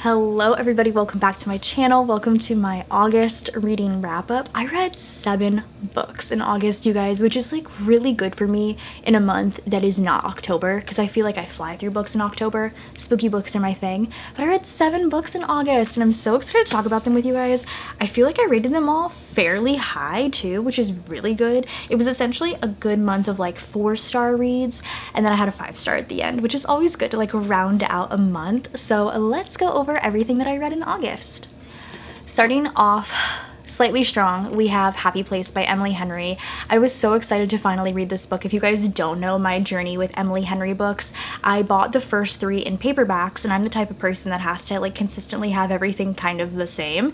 Hello everybody, welcome back to my channel. Welcome to my August reading wrap up. I read 7 books in August, you guys, which is like really good for me in a month that is not October, because I feel like I fly through books in October. Spooky books are my thing. But I read 7 books in August and I'm so excited to talk about them with you guys. I feel like I rated them all fairly high too, which is really good. It was essentially a good month of like 4-star reads, and then I had a 5-star at the end, which is always good to like round out a month. So let's go over everything that I read in August. Starting off slightly strong, we have Happy Place by Emily Henry. I was so excited to finally read this book. If you guys don't know my journey with Emily Henry books, I bought the first 3 in paperbacks, and I'm the type of person that has to like consistently have everything kind of the same.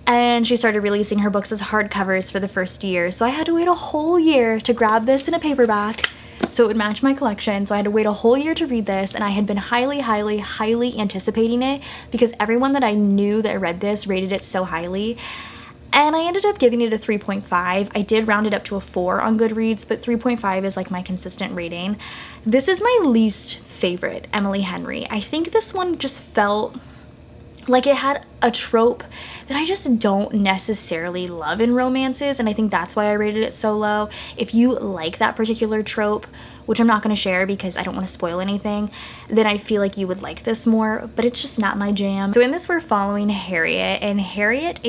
And she started releasing her books as hardcovers for the first year, so I had to wait a whole year to grab this in a paperback so it would match my collection. So I had to wait a whole year to read this, and I had been highly anticipating it because everyone that I knew that read this rated it so highly. And I ended up giving it a 3.5. I did round it up to a 4 on Goodreads, but 3.5 is like my consistent rating. This is my least favorite Emily Henry. I think this one just felt like it had a trope that I just don't necessarily love in romances, and I think that's why I rated it so low. If you like that particular trope, which I'm not going to share because I don't want to spoil anything, then I feel like you would like this more, but it's just not my jam. So in this we're following Harriet, and Harriet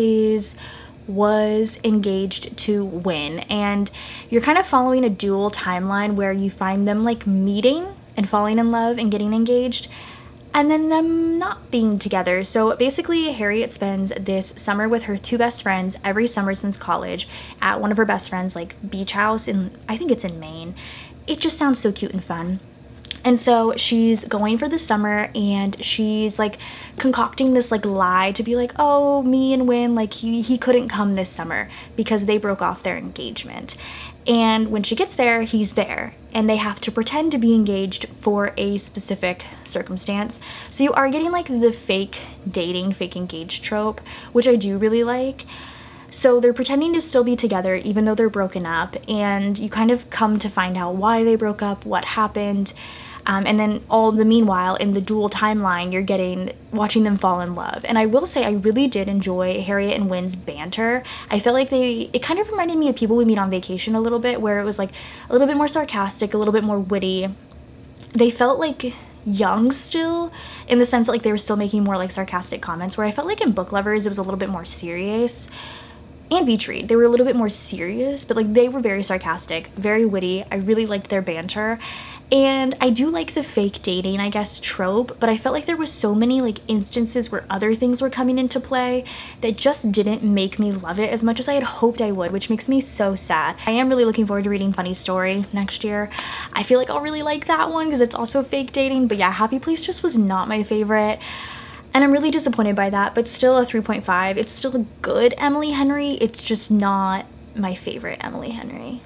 was engaged to Win, and you're kind of following a dual timeline where you find them like meeting and falling in love and getting engaged, and then them not being together. So basically Harriet spends this summer with her 2 best friends every summer since college at one of her best friends like beach house in, I think it's in Maine. It just sounds so cute and fun. And so she's going for the summer, and she's like concocting this like lie to be like, oh, me and Win, like he couldn't come this summer because they broke off their engagement. And when she gets there, he's there, and they have to pretend to be engaged for a specific circumstance. So you are getting like the fake dating, fake engaged trope, which I do really like. So they're pretending to still be together even though they're broken up, and you kind of come to find out why they broke up, what happened. And then all the meanwhile in the dual timeline, you're watching them fall in love. And I will say I really did enjoy Harriet and Win's banter. I felt like it kind of reminded me of People We Meet on Vacation a little bit, where it was like a little bit more sarcastic, a little bit more witty. They felt like young still, in the sense that like they were still making more like sarcastic comments, where I felt like in Book Lovers it was a little bit more serious. And Beach Read, they were a little bit more serious, but like they were very sarcastic, very witty. I really liked their banter. And I do like the fake dating, I guess, trope, but I felt like there was so many like instances where other things were coming into play that just didn't make me love it as much as I had hoped I would, which makes me so sad. I am really looking forward to reading Funny Story next year. I feel like I'll really like that one because it's also fake dating, but yeah, Happy Place just was not my favorite. And I'm really disappointed by that, but still a 3.5. It's still a good Emily Henry. It's just not my favorite Emily Henry.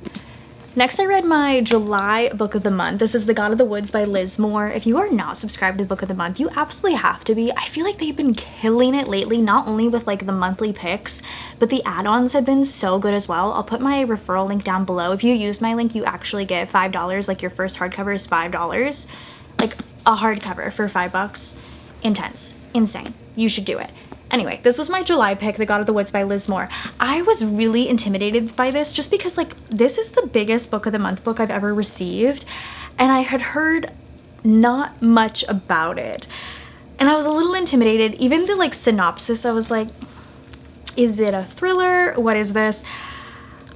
Next, I read my July book of the month. This is The God of the Woods by Liz Moore. If you are not subscribed to Book of the Month, you absolutely have to be. I feel like they've been killing it lately, not only with like the monthly picks, but the add-ons have been so good as well. I'll put my referral link down below. If you use my link, you actually get $5. Like your first hardcover is $5. Like a hardcover for $5. Intense. Insane. You should do it. Anyway, this was my July pick, The God of the Woods by Liz Moore. I was really intimidated by this just because like this is the biggest book of the month book I've ever received, and I had heard not much about it. And I was a little intimidated. Even the like synopsis, I was like, is it a thriller? What is this?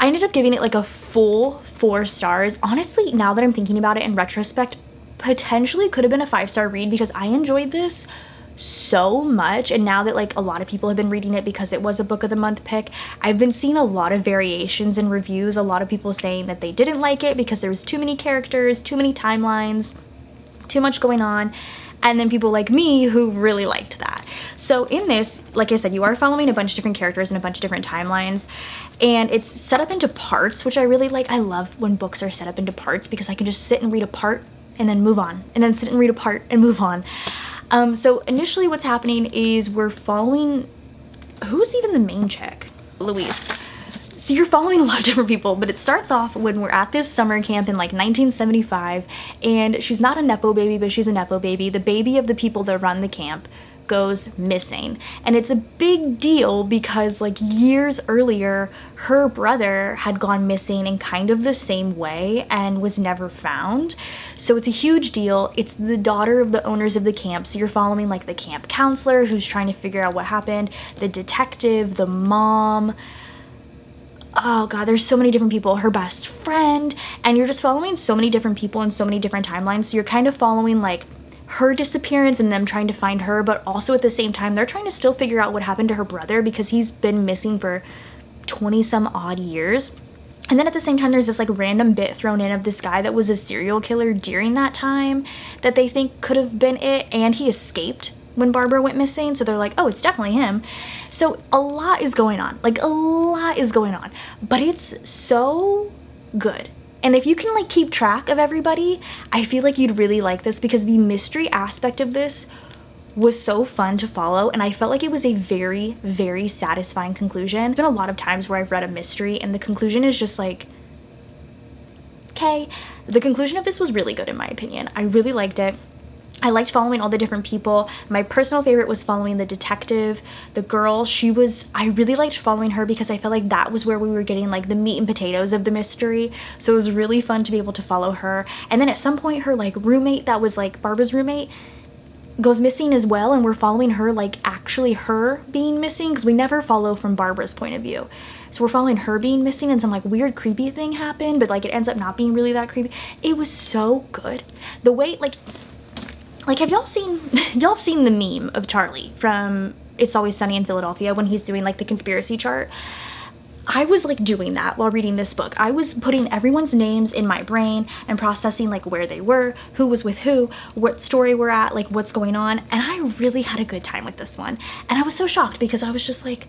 I ended up giving it like a full 4 stars. Honestly, now that I'm thinking about it in retrospect, potentially could have been a 5-star read because I enjoyed this so much. And now that like a lot of people have been reading it because it was a book of the month pick, I've been seeing a lot of variations in reviews. A lot of people saying that they didn't like it because there was too many characters, too many timelines, too much going on, and then people like me who really liked that. So in this, like I said, you are following a bunch of different characters and a bunch of different timelines, and it's set up into parts, which I really like. I love when books are set up into parts because I can just sit and read a part and then move on, and then sit and read a part and move on. So initially what's happening is we're following, who's even the main chick? Louise. So you're following a lot of different people, but it starts off when we're at this summer camp in like 1975, and she's not a Nepo baby, but she's a Nepo baby, the baby of the people that run the camp, goes missing. And it's a big deal because like years earlier, her brother had gone missing in kind of the same way and was never found. So it's a huge deal. It's the daughter of the owners of the camp. So you're following like the camp counselor who's trying to figure out what happened, the detective, the mom, oh god, there's so many different people, her best friend, and you're just following so many different people in so many different timelines. So you're kind of following like her disappearance and them trying to find her, but also at the same time they're trying to still figure out what happened to her brother because he's been missing for 20 some odd years. And then at the same time there's this like random bit thrown in of this guy that was a serial killer during that time that they think could have been it, and he escaped when Barbara went missing, so they're like, oh, it's definitely him. So a lot is going on, like a lot is going on, but it's so good. And if you can like keep track of everybody, I feel like you'd really like this because the mystery aspect of this was so fun to follow, and I felt like it was a very, very satisfying conclusion. There's been a lot of times where I've read a mystery and the conclusion is just like, okay. The conclusion of this was really good in my opinion. I really liked it. I liked following all the different people. My personal favorite was following the detective, the girl. I really liked following her because I felt like that was where we were getting like the meat and potatoes of the mystery. So it was really fun to be able to follow her. And then at some point her like roommate that was like Barbara's roommate goes missing as well, and we're following her, like actually her being missing, because we never follow from Barbara's point of view. So we're following her being missing and some like weird creepy thing happened, but like it ends up not being really that creepy. It was so good. The way like have y'all seen the meme of Charlie from It's Always Sunny in Philadelphia when he's doing like the conspiracy chart? I was like doing that while reading this book. I was putting everyone's names in my brain and processing like where they were, who was with who, what story we're at, like what's going on. And I really had a good time with this one. And I was so shocked because I was just like,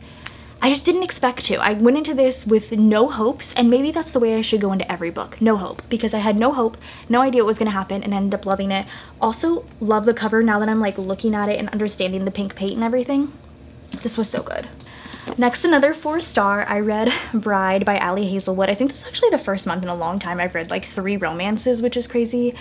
I just didn't expect to. I went into this with no hopes, and maybe that's the way I should go into every book. No hope, because I had no hope, no idea what was going to happen, and ended up loving it. Also, love the cover now that I'm like looking at it and understanding the pink paint and everything. This was so good. Next, another 4-star, I read Bride by Ali Hazelwood. I think this is actually the first month in a long time I've read like 3 romances, which is crazy.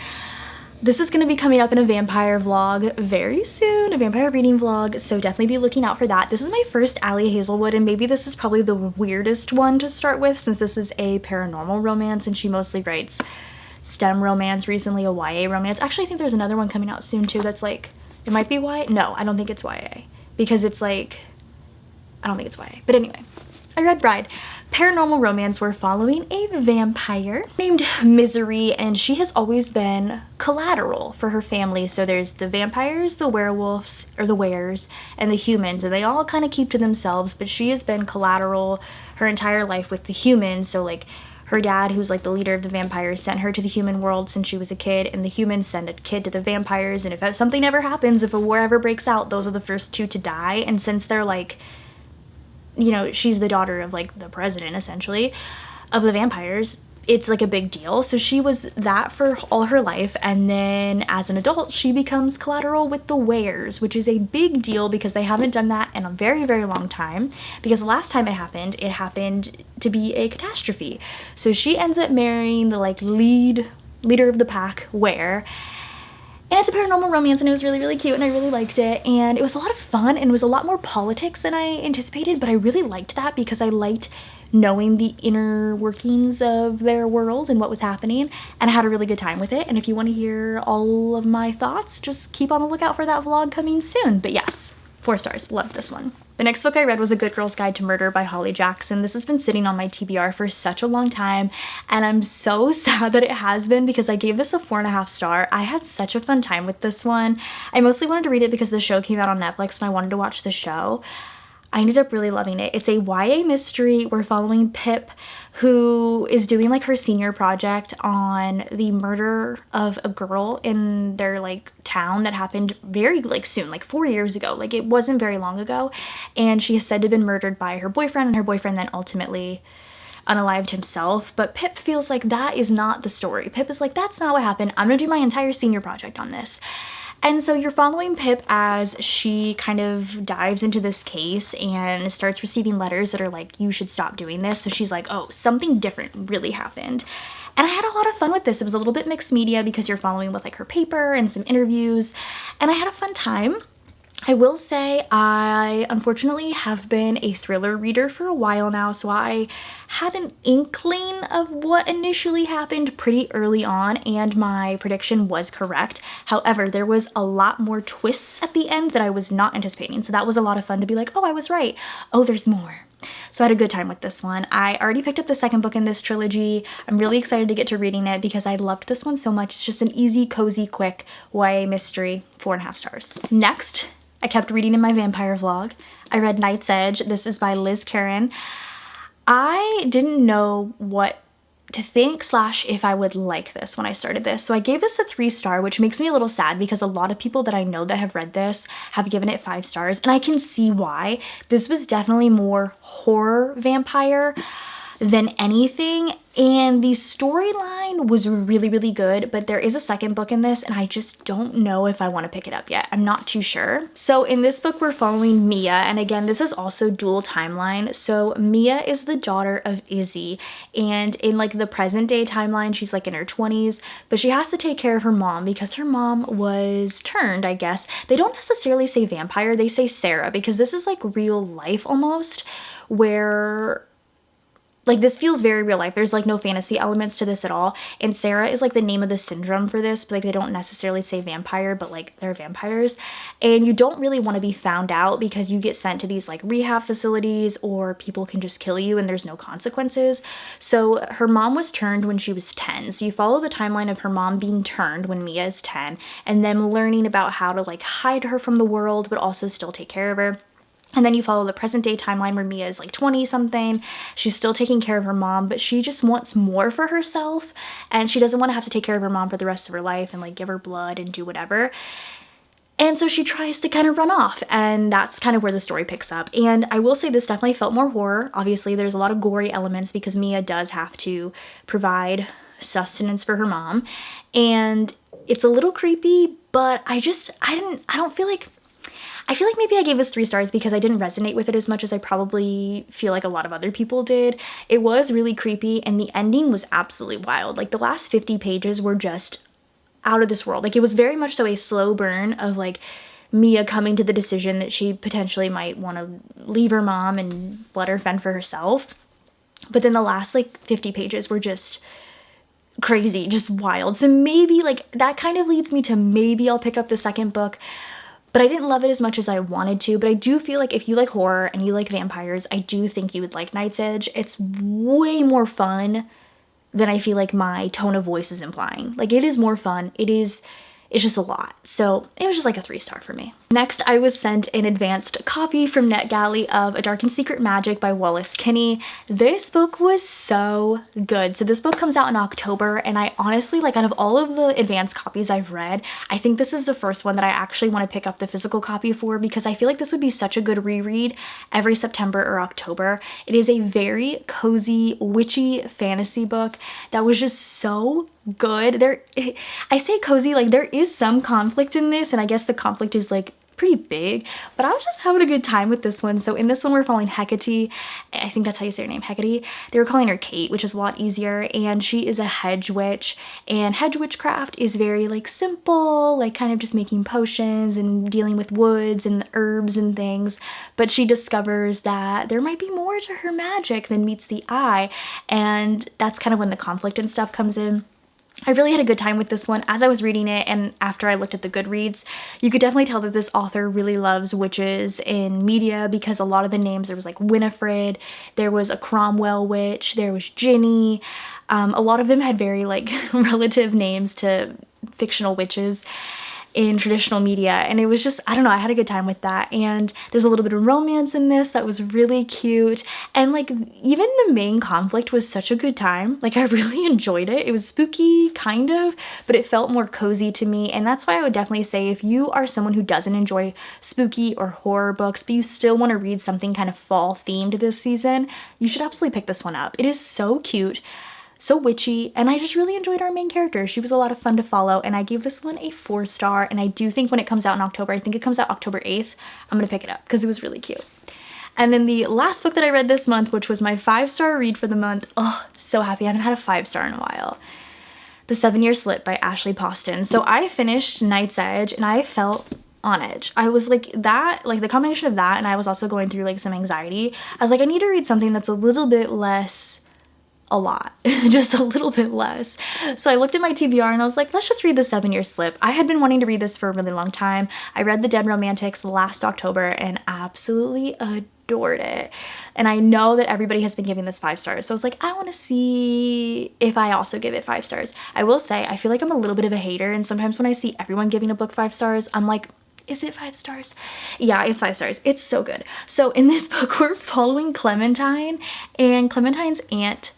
This is going to be coming up in a vampire vlog very soon, a vampire reading vlog, so definitely be looking out for that. This is my first Ali Hazelwood, and maybe this is probably the weirdest one to start with since this is a paranormal romance and she mostly writes STEM romance, recently a YA romance. Actually, I think there's another one coming out soon too that's like, it might be YA. No, I don't think it's YA because it's like, I don't think it's YA. But anyway, I read Bride. Paranormal romance, we're following a vampire named Misery, and she has always been collateral for her family. So there's the vampires, the werewolves, or the wares, and the humans, and they all kind of keep to themselves, but she has been collateral her entire life with the humans. So like her dad, who's like the leader of the vampires, sent her to the human world since she was a kid, and the humans send a kid to the vampires, and if something ever happens, if a war ever breaks out, those are the first 2 to die. And since they're like, you know, she's the daughter of like the president essentially of the vampires, it's like a big deal. So she was that for all her life, and then as an adult she becomes collateral with the wares, which is a big deal because they haven't done that in a very, very long time, because the last time it happened to be a catastrophe. So she ends up marrying the like leader of the pack were. And it's a paranormal romance, and it was really, really cute, and I really liked it, and it was a lot of fun, and it was a lot more politics than I anticipated, but I really liked that because I liked knowing the inner workings of their world and what was happening, and I had a really good time with it. And if you want to hear all of my thoughts, just keep on the lookout for that vlog coming soon. But yes, 4 stars, loved this one. The next book I read was A Good Girl's Guide to Murder by Holly Jackson. This has been sitting on my TBR for such a long time, and I'm so sad that it has been because I gave this a 4.5 star. I had such a fun time with this one. I mostly wanted to read it because the show came out on Netflix and I wanted to watch the show. I ended up really loving it. It's a YA mystery. We're following Pip, who is doing like her senior project on the murder of a girl in their like town that happened very like soon, like 4 years ago. Like it wasn't very long ago, and she is said to have been murdered by her boyfriend, and her boyfriend then ultimately unalived himself. But Pip feels like that is not the story. Pip is like, that's not what happened. I'm gonna do my entire senior project on this. And so you're following Pip as she kind of dives into this case and starts receiving letters that are like, you should stop doing this. So she's like, oh, something different really happened. And I had a lot of fun with this. It was a little bit mixed media because you're following with like her paper and some interviews, and I had a fun time. I will say I unfortunately have been a thriller reader for a while now, so I had an inkling of what initially happened pretty early on, and my prediction was correct. However, there was a lot more twists at the end that I was not anticipating, so that was a lot of fun to be like, oh, I was right. Oh, there's more. So I had a good time with this one. I already picked up the second book in this trilogy. I'm really excited to get to reading it because I loved this one so much. It's just an easy, cozy, quick YA mystery, 4.5 stars. Next, I kept reading in my vampire vlog. I read Night's Edge. This is by Liz Karen. I didn't know what to think / if I would like this when I started this. So I gave this a 3-star, which makes me a little sad because a lot of people that I know that have read this have given it 5 stars, and I can see why. This was definitely more horror vampire than anything, and the storyline was really, really good, but there is a second book in this and I just don't know if I want to pick it up yet. I'm not too sure. So in this book we're following Mia, and again this is also dual timeline. So Mia is the daughter of Izzy, and in like the present day timeline she's like in her 20s, but she has to take care of her mom because her mom was turned, I guess. They don't necessarily say vampire, they say Sarah, because this is like real life almost, where like this feels very real life. There's like no fantasy elements to this at all. And Sarah is like the name of the syndrome for this, but like they don't necessarily say vampire, but like they're vampires. And you don't really want to be found out because you get sent to these like rehab facilities, or people can just kill you and there's no consequences. So her mom was turned when she was 10. So you follow the timeline of her mom being turned when Mia is 10, and them learning about how to like hide her from the world, but also still take care of her. And then you follow the present day timeline where Mia is like 20 something. She's still taking care of her mom, but she just wants more for herself, and she doesn't want to have to take care of her mom for the rest of her life and like give her blood and do whatever. And so she tries to kind of run off, and that's kind of where the story picks up. And I will say this definitely felt more horror. Obviously there's a lot of gory elements because Mia does have to provide sustenance for her mom, and it's a little creepy, but I feel like maybe I gave this 3 stars because I didn't resonate with it as much as I probably feel like a lot of other people did. It was really creepy, and the ending was absolutely wild. Like the last 50 pages were just out of this world. Like it was very much so a slow burn of like Mia coming to the decision that she potentially might want to leave her mom and let her fend for herself. But then the last like 50 pages were just crazy, just wild. So maybe like that kind of leads me to maybe I'll pick up the second book. But I didn't love it as much as I wanted to. But I do feel like if you like horror and you like vampires, I do think you would like Night's Edge. It's way more fun than I feel like my tone of voice is implying. Like it is more fun. It's just a lot. So it was just like a 3-star for me. Next, I was sent an advanced copy from NetGalley of A Dark and Secret Magic by Wallace Kinney. This book was so good. So this book comes out in October, and I honestly, like out of all of the advanced copies I've read, I think this is the first one that I actually want to pick up the physical copy for, because I feel like this would be such a good reread every September or October. It is a very cozy, witchy fantasy book that was just so good. I say cozy, like there is some conflict in this, and I guess the conflict is like pretty big, but I was just having a good time with this one. So in this one we're following Hecate. I think that's how you say her name, Hecate. They were calling her Kate, which is a lot easier, and she is a hedge witch, and hedge witchcraft is very like simple, like kind of just making potions and dealing with woods and herbs and things. But she discovers that there might be more to her magic than meets the eye, and that's kind of when the conflict and stuff comes in. I really had a good time with this one. As I was reading it and after I looked at the Goodreads, you could definitely tell that this author really loves witches in media, because a lot of the names, there was like Winifred, there was a Cromwell witch, there was Ginny. A lot of them had very like relative names to fictional witches in traditional media, and it was just, I don't know, I had a good time with that. And there's a little bit of romance in this that was really cute, and like even the main conflict was such a good time. Like I really enjoyed it. It was spooky kind of, but it felt more cozy to me, and that's why I would definitely say if you are someone who doesn't enjoy spooky or horror books but you still want to read something kind of fall themed this season, you should absolutely pick this one up. It is so cute, so witchy, and I just really enjoyed our main character. She was a lot of fun to follow, and I gave this one a 4-star, and I do think when it comes out in October, I think it comes out October 8th, I'm gonna pick it up because it was really cute. And then the last book that I read this month, which was my 5-star read for the month, oh, so happy. I haven't had a 5-star in a while. The 7-Year Slip by Ashley Poston. So I finished Night's Edge, and I felt on edge. I was like that, like the combination of that, and I was also going through like some anxiety. I was like, I need to read something that's a little bit less a lot, just a little bit less. So I looked at my TBR and I was like, let's just read the 7-Year Slip. I had been wanting to read this for a really long time. I read The Dead Romantics last October and absolutely adored it. And I know that everybody has been giving this 5 stars. So I was like, I want to see if I also give it 5 stars. I will say, I feel like I'm a little bit of a hater. And sometimes when I see everyone giving a book 5 stars, I'm like, is it 5 stars? Yeah, it's 5 stars. It's so good. So in this book, we're following Clementine, and Clementine's aunt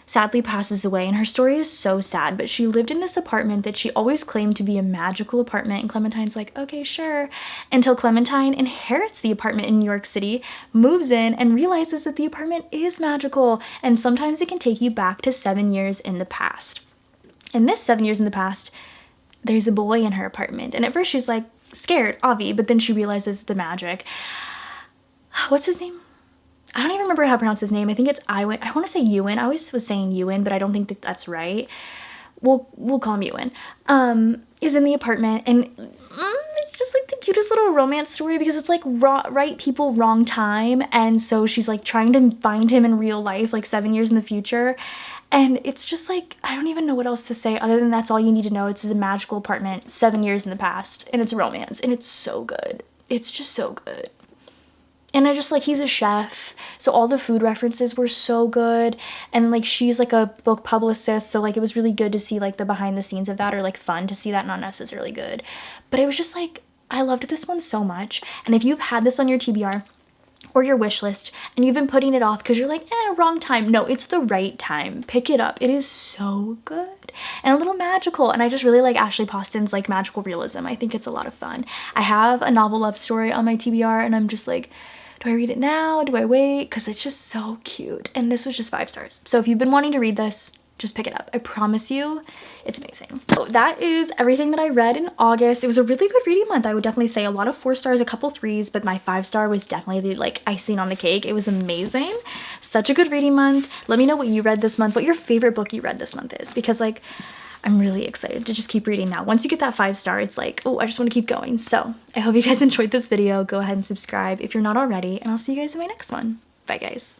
sadly passes away, and her story is so sad, but she lived in this apartment that she always claimed to be a magical apartment, and Clementine's like, okay, sure, until Clementine inherits the apartment in New York City, moves in, and realizes that the apartment is magical, and sometimes it can take you back to 7 years in the past. And this 7 years in the past, there's a boy in her apartment, and at first she's like scared, Avi, but then she realizes the magic. What's his name? I don't even remember how to pronounce his name. I think it's Iwan. I want to say Ewan. I always was saying Ewan, but I don't think that that's right. We'll call him Ewan. Is in the apartment, and it's just like the cutest little romance story because it's like right people, wrong time, and so she's like trying to find him in real life, like 7 years in the future, and it's just like, I don't even know what else to say other than that's all you need to know. It's a magical apartment, 7 years in the past, and it's romance, and it's so good. It's just so good. And I just like, he's a chef, so all the food references were so good, and like she's like a book publicist, so like it was really good to see like the behind the scenes of that, or like fun to see that, not necessarily good, but it was just like, I loved this one so much. And if you've had this on your TBR or your wish list and you've been putting it off because you're like, wrong time, no, it's the right time. Pick it up. It is so good and a little magical, and I just really like Ashley Poston's like magical realism. I think it's a lot of fun. I have a novel love story on my TBR, and I'm just like, do I read it now? Do I wait? Because it's just so cute. And this was just 5 stars. So if you've been wanting to read this, just pick it up. I promise you, it's amazing. So that is everything that I read in August. It was a really good reading month. I would definitely say a lot of 4 stars, a couple 3s, but my 5 star was definitely the like icing on the cake. It was amazing. Such a good reading month. Let me know what you read this month, what your favorite book you read this month is, because like, I'm really excited to just keep reading now. Once you get that 5 star, it's like, oh, I just want to keep going. So I hope you guys enjoyed this video. Go ahead and subscribe if you're not already, and I'll see you guys in my next one. Bye, guys.